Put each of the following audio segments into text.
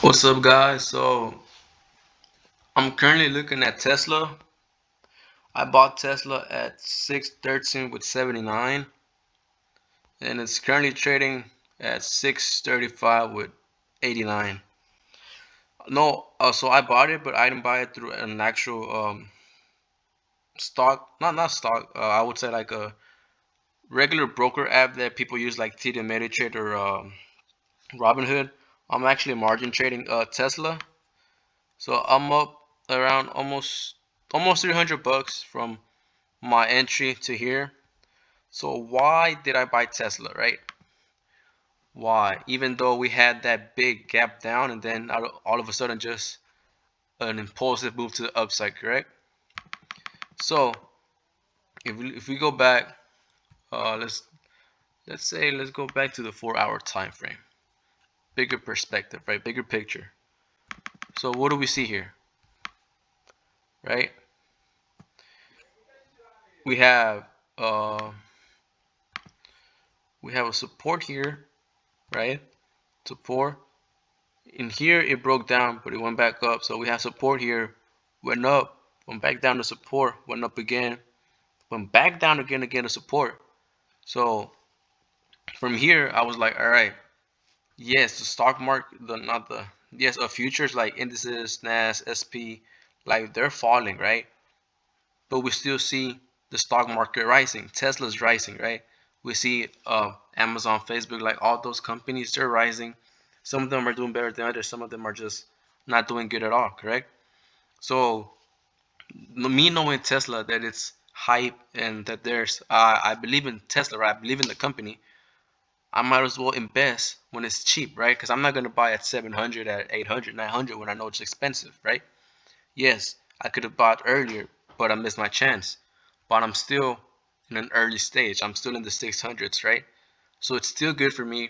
What's up, guys? So I'm currently looking at Tesla. I bought Tesla at 613 with 79, and it's currently trading at 635 with 89. No, so I bought it, but I didn't buy it through an actual stock, not stock. I would say like a regular broker app that people use, like TD Ameritrade or Robinhood. I'm actually margin trading Tesla, so I'm up around almost 300 bucks from my entry to here. So why did I buy Tesla, right? Why? Even though we had that big gap down and then all of a sudden just an impulsive move to the upside, correct? So if we go back, let's go back to the 4 hour time frame, bigger perspective, right? Bigger picture. So what do we see here, right? We have uh, we have a support here, right? Support. In here it broke down, but it went back up. So we have support here, went up, went back down to support, went up again, went back down again to support. So from here I was like, all right, yes, the stock market, the not the yes, futures like indices, Nasdaq, SP, like they're falling, right? But we still see the stock market rising. Tesla's rising, right? We see Amazon, Facebook, like all those companies, they're rising. Some of them are doing better than others. Some of them are just not doing good at all, correct? So me knowing Tesla, that it's hype and that there's I believe in Tesla, right? I believe in the company. I might as well invest when it's cheap, right? Because I'm not gonna buy at 700, at 800, 900 when I know it's expensive, right? Yes, I could have bought earlier, but I missed my chance. But I'm still in an early stage. I'm still in the 600s, right? So it's still good for me.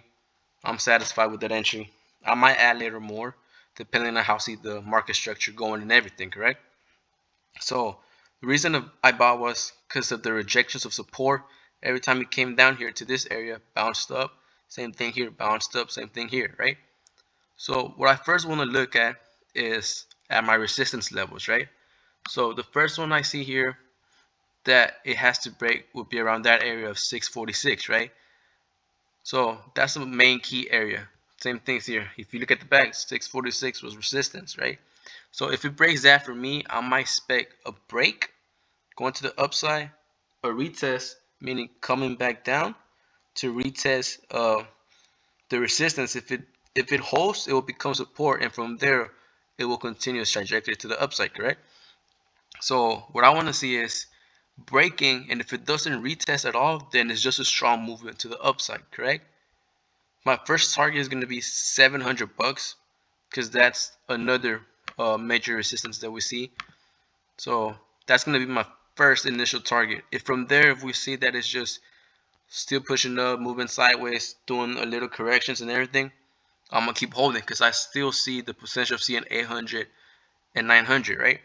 I'm satisfied with that entry. I might add later more, depending on how I see the market structure going and everything, correct? So the reason I bought was because of the rejections of support. Every time it came down here to this area, bounced up. Same thing here, bounced up. Same thing here, right? So what I first want to look at is at my resistance levels, right? So the first one I see here that it has to break would be around that area of 646, right? So that's the main key area. Same things here. If you look at the back, 646 was resistance, right? So if it breaks that for me, I might expect a break going to the upside, a retest, meaning coming back down to retest the resistance. If it holds, it will become support, and from there, it will continue its trajectory to the upside. Correct. So what I want to see is breaking, and if it doesn't retest at all, then it's just a strong movement to the upside. Correct. My first target is going to be 700 bucks because that's another major resistance that we see. So that's going to be my first initial target. If from there, if we see that it's just still pushing up, moving sideways, doing a little corrections and everything, I'm gonna keep holding because I still see the potential of seeing 800 and 900, right?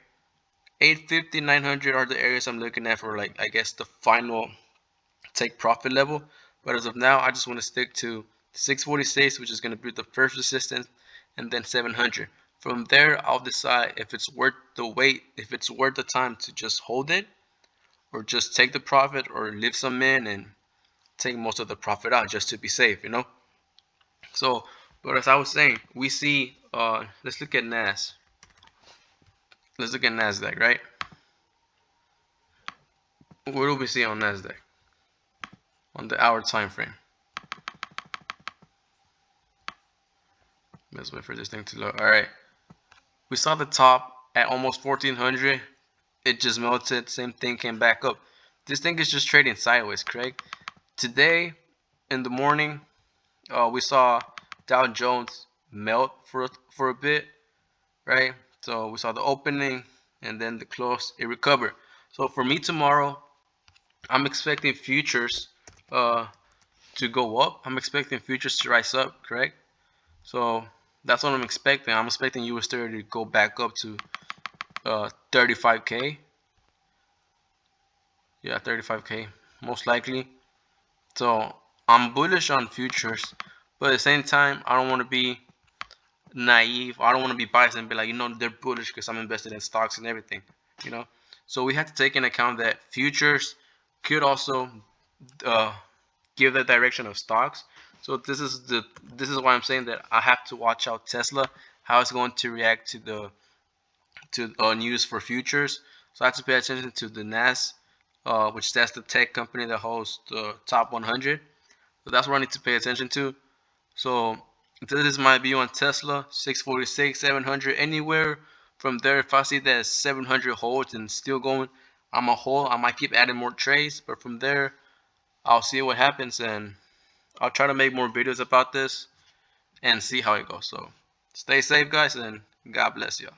850, 900 are the areas I'm looking at for, like, I guess the final take profit level. But as of now, I just want to stick to 646, which is going to be the first resistance, and then 700. From there, I'll decide if it's worth the wait, if it's worth the time to just hold it, or just take the profit, or leave some in and take most of the profit out just to be safe, you know? So, but as I was saying, we see, let's look at Nas. Let's look at Nasdaq, right? What do we see on Nasdaq on the hour time frame? Let's wait for this thing to load. All right, we saw the top at almost 1400. It just melted. Same thing came back up. This thing is just trading sideways, correct? Today in the morning, we saw Dow Jones melt for a bit, right? So we saw the opening and then the close. It recovered. So for me tomorrow, I'm expecting futures uh, to go up. I'm expecting futures to rise up, correct? So that's what I'm expecting. I'm expecting US 30 to go back up to 35K. Yeah, 35K, most likely. So I'm bullish on futures, but at the same time, I don't want to be naive. I don't want to be biased and be like, they're bullish because I'm invested in stocks and everything, you know. So we have to take into account that futures could also uh, give the direction of stocks. So this is why I'm saying that I have to watch out Tesla, how it's going to react to the news for futures. So I have to pay attention to the Nas, which that's the tech company that holds the top 100. So that's what I need to pay attention to. So this is my view on Tesla, 646, 700, anywhere from there. If I see that 700 holds and still going, I'm a hold. I might keep adding more trades, but from there, I'll see what happens, and I'll try to make more videos about this and see how it goes. So stay safe, guys, and God bless you.